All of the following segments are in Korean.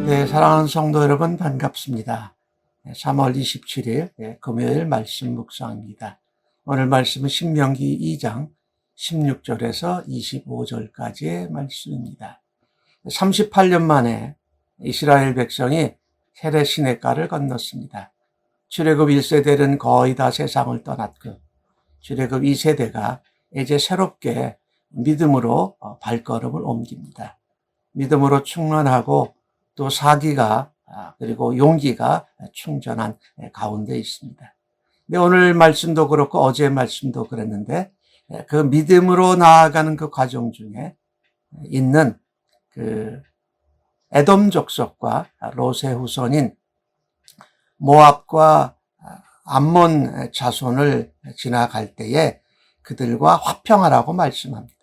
네, 사랑하는 성도 여러분 반갑습니다. 3월 27일 금요일 말씀 묵상입니다. 오늘 말씀은 신명기 2장 16절에서 25절까지의 말씀입니다. 38년 만에 이스라엘 백성이 세례 시냇가를 건넜습니다. 출애굽 1세대는 거의 다 세상을 떠났고 출애굽 2세대가 이제 새롭게 믿음으로 발걸음을 옮깁니다. 믿음으로 충만하고 또 사기가 그리고 용기가 충전한 가운데 있습니다. 근데 오늘 말씀도 그렇고 어제 말씀도 그랬는데 그 믿음으로 나아가는 그 과정 중에 있는 그 에돔 족속과 롯의 후손인 모압과 암몬 자손을 지나갈 때에 그들과 화평하라고 말씀합니다.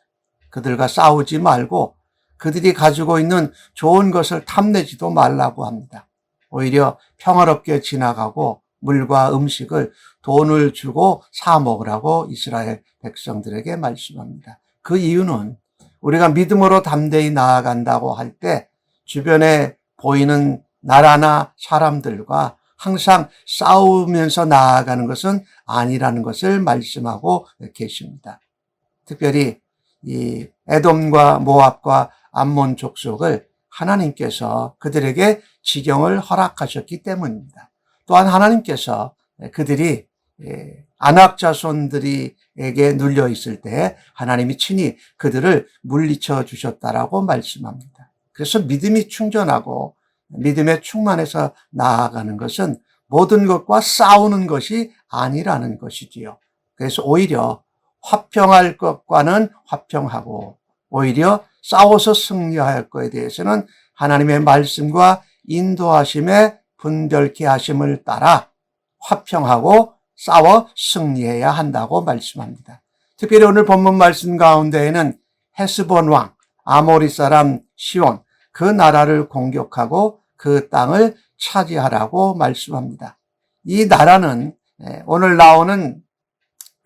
그들과 싸우지 말고 그들이 가지고 있는 좋은 것을 탐내지도 말라고 합니다. 오히려 평화롭게 지나가고 물과 음식을 돈을 주고 사 먹으라고 이스라엘 백성들에게 말씀합니다. 그 이유는 우리가 믿음으로 담대히 나아간다고 할 때 주변에 보이는 나라나 사람들과 항상 싸우면서 나아가는 것은 아니라는 것을 말씀하고 계십니다. 특별히 이 에돔과 모압과 암몬 족속을 하나님께서 그들에게 지경을 허락하셨기 때문입니다. 또한 하나님께서 그들이 안악 자손들에게 눌려 있을 때 하나님이 친히 그들을 물리쳐 주셨다라고 말씀합니다. 그래서 믿음이 충전하고 믿음에 충만해서 나아가는 것은 모든 것과 싸우는 것이 아니라는 것이지요. 그래서 오히려 화평할 것과는 화평하고 오히려 싸워서 승리할 것에 대해서는 하나님의 말씀과 인도하심에 분별케 하심을 따라 화평하고 싸워 승리해야 한다고 말씀합니다. 특별히 오늘 본문 말씀 가운데에는 헤스본 왕 아모리 사람 시온 그 나라를 공격하고 그 땅을 차지하라고 말씀합니다. 이 나라는 오늘 나오는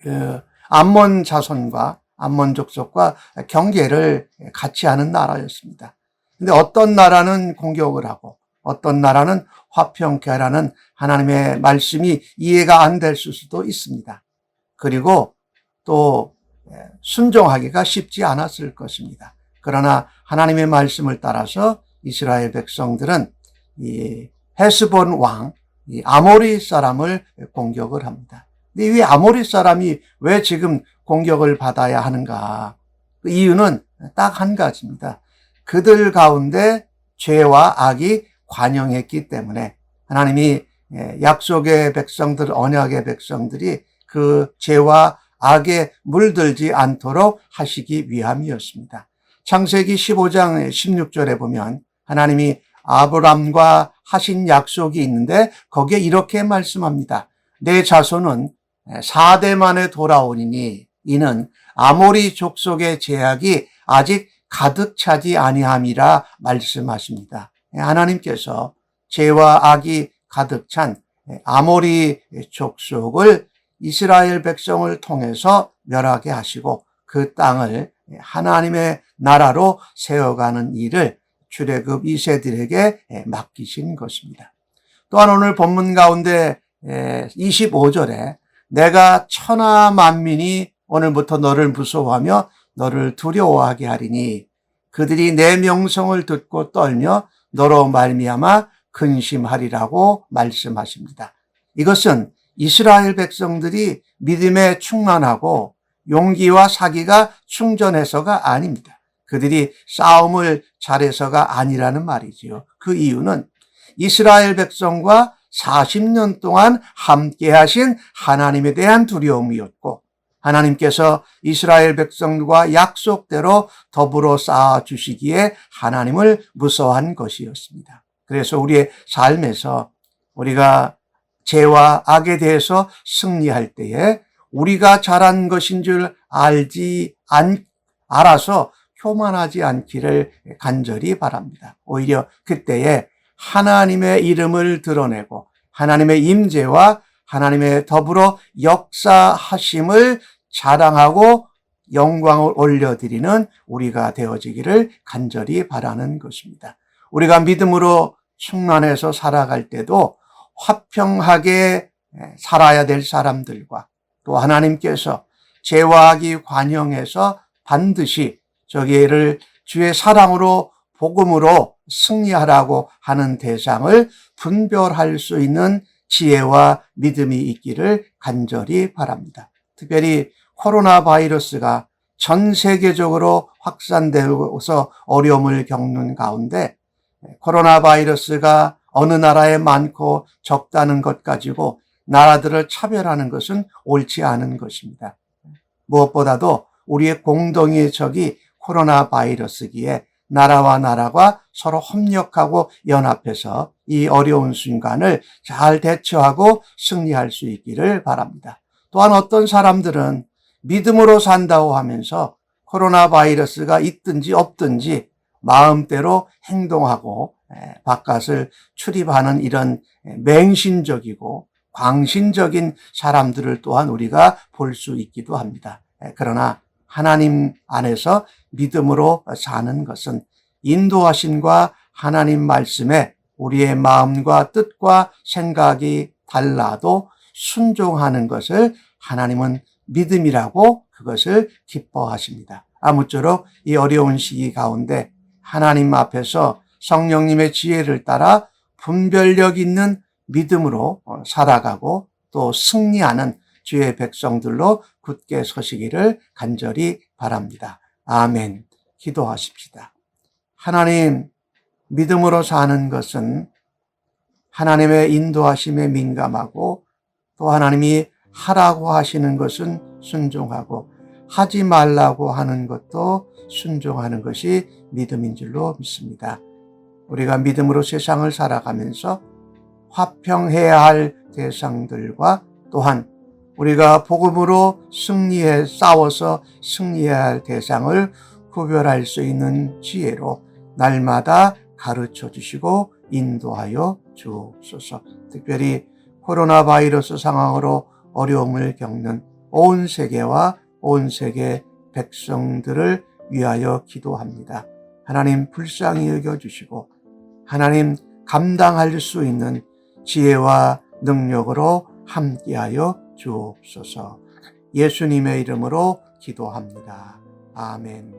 그 암몬 자손과 암몬 족속과 경계를 같이 하는 나라였습니다. 근데 어떤 나라는 공격을 하고 어떤 나라는 화평케 하라는 하나님의 말씀이 이해가 안 될 수도 있습니다. 그리고 또 순종하기가 쉽지 않았을 것입니다. 그러나 하나님의 말씀을 따라서 이스라엘 백성들은 이 헤스본 왕, 이 아모리 사람을 공격을 합니다. 근데 이 아모리 사람이 왜 지금 공격을 받아야 하는가? 그 이유는 딱 한 가지입니다. 그들 가운데 죄와 악이 관영했기 때문에 하나님이 약속의 백성들, 언약의 백성들이 그 죄와 악에 물들지 않도록 하시기 위함이었습니다. 창세기 15장 16절에 보면 하나님이 아브람과 하신 약속이 있는데 거기에 이렇게 말씀합니다. 내 자손은 4대 만에 돌아오니니 이는 아모리 족속의 죄악이 아직 가득 차지 아니함이라 말씀하십니다. 하나님께서 죄와 악이 가득 찬 아모리 족속을 이스라엘 백성을 통해서 멸하게 하시고 그 땅을 하나님의 나라로 세워가는 일을 출애굽 2세들에게 맡기신 것입니다. 또한 오늘 본문 가운데 25절에 내가 천하 만민이 오늘부터 너를 무서워하며 너를 두려워하게 하리니 그들이 내 명성을 듣고 떨며 너로 말미암아 근심하리라고 말씀하십니다. 이것은 이스라엘 백성들이 믿음에 충만하고 용기와 사기가 충전해서가 아닙니다. 그들이 싸움을 잘해서가 아니라는 말이지요. 그 이유는 이스라엘 백성과 40년 동안 함께 하신 하나님에 대한 두려움이었고 하나님께서 이스라엘 백성과 약속대로 더불어 쌓아주시기에 하나님을 무서워한 것이었습니다. 그래서 우리의 삶에서 우리가 죄와 악에 대해서 승리할 때에 우리가 잘한 것인 줄 알아서 교만하지 않기를 간절히 바랍니다. 오히려 그때에 하나님의 이름을 드러내고 하나님의 임재와 하나님의 더불어 역사하심을 자랑하고 영광을 올려드리는 우리가 되어지기를 간절히 바라는 것입니다. 우리가 믿음으로 충만해서 살아갈 때도 화평하게 살아야 될 사람들과 또 하나님께서 죄와 악이 관영해서 반드시 저기를 주의 사랑으로 복음으로 승리하라고 하는 대상을 분별할 수 있는 지혜와 믿음이 있기를 간절히 바랍니다. 특별히 코로나 바이러스가 전 세계적으로 확산되어서 어려움을 겪는 가운데 코로나 바이러스가 어느 나라에 많고 적다는 것 가지고 나라들을 차별하는 것은 옳지 않은 것입니다. 무엇보다도 우리의 공동의 적이 코로나 바이러스기에 나라와 나라가 서로 협력하고 연합해서 이 어려운 순간을 잘 대처하고 승리할 수 있기를 바랍니다. 또한 어떤 사람들은 믿음으로 산다고 하면서 코로나 바이러스가 있든지 없든지 마음대로 행동하고 바깥을 출입하는 이런 맹신적이고 광신적인 사람들을 또한 우리가 볼 수 있기도 합니다. 그러나 하나님 안에서 믿음으로 사는 것은 인도하심과 하나님 말씀에 우리의 마음과 뜻과 생각이 달라도 순종하는 것을 하나님은 믿음이라고 그것을 기뻐하십니다. 아무쪼록 이 어려운 시기 가운데 하나님 앞에서 성령님의 지혜를 따라 분별력 있는 믿음으로 살아가고 또 승리하는 주의 백성들로 굳게 서시기를 간절히 바랍니다. 아멘. 기도하십시다. 하나님, 믿음으로 사는 것은 하나님의 인도하심에 민감하고 또 하나님이 하라고 하시는 것은 순종하고 하지 말라고 하는 것도 순종하는 것이 믿음인 줄로 믿습니다. 우리가 믿음으로 세상을 살아가면서 화평해야 할 대상들과 또한 우리가 복음으로 싸워서 승리해야 할 대상을 구별할 수 있는 지혜로 날마다 가르쳐 주시고 인도하여 주옵소서. 특별히 코로나 바이러스 상황으로 어려움을 겪는 온 세계와 온 세계 백성들을 위하여 기도합니다. 하나님 불쌍히 여겨주시고 하나님 감당할 수 있는 지혜와 능력으로 함께하여 주옵소서. 예수님의 이름으로 기도합니다. 아멘.